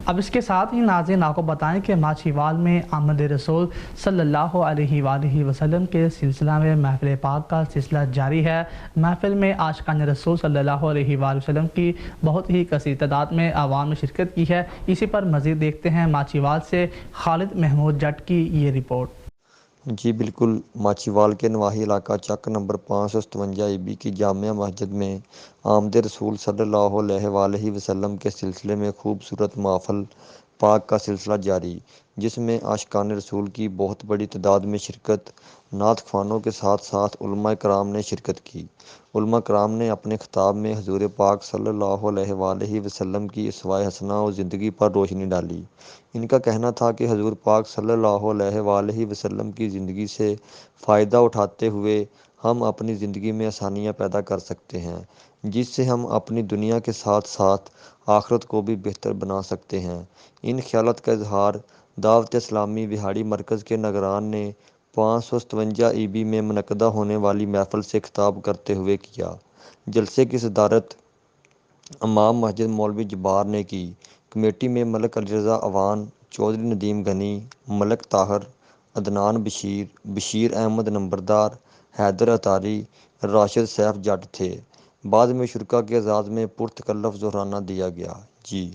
اب اس کے ساتھ ہی ناظرین آپ کو بتائیں کہ ماچھیوال میں آمد رسول صلی اللہ علیہ وآلہ وسلم کے سلسلہ میں محفل پاک کا سلسلہ جاری ہے۔ محفل میں عاشقان رسول صلی اللہ علیہ وآلہ وسلم کی بہت ہی کثیر تعداد میں عوام نے شرکت کی ہے۔ اسی پر مزید دیکھتے ہیں ماچھیوال سے خالد محمود جٹ کی یہ رپورٹ۔ جی بالکل، ماچھیوال کے نواحی علاقہ چک نمبر 557 ای بی کی جامع مسجد میں آمد رسول صلی اللہ علیہ وآلہ وسلم کے سلسلے میں خوبصورت محفل پاک کا سلسلہ جاری، جس میں عاشقان رسول کی بہت بڑی تعداد میں شرکت، نعت خوانوں کے ساتھ ساتھ علماء کرام نے شرکت کی۔ علماء کرام نے اپنے خطاب میں حضور پاک صلی اللہ علیہ وآلہ وسلم کی اسوہ حسنہ و زندگی پر روشنی ڈالی۔ ان کا کہنا تھا کہ حضور پاک صلی اللہ علیہ وآلہ وسلم کی زندگی سے فائدہ اٹھاتے ہوئے ہم اپنی زندگی میں آسانیاں پیدا کر سکتے ہیں، جس سے ہم اپنی دنیا کے ساتھ ساتھ آخرت کو بھی بہتر بنا سکتے ہیں۔ ان خیالات کا اظہار دعوت اسلامی وہاڑی مرکز کے نگران نے 557 ای بی میں منعقدہ ہونے والی محفل سے خطاب کرتے ہوئے کیا۔ جلسے کی صدارت امام مسجد مولوی جبار نے کی۔ کمیٹی میں ملک علی رضا اوان، چودھری ندیم غنی، ملک طاہر، عدنان بشیر، بشیر احمد نمبردار، حیدر اتاری، راشد سیف جٹ تھے۔ بعد میں شرکا کے اعزاز میں پرتکلف ظہرانہ دیا گیا۔ جی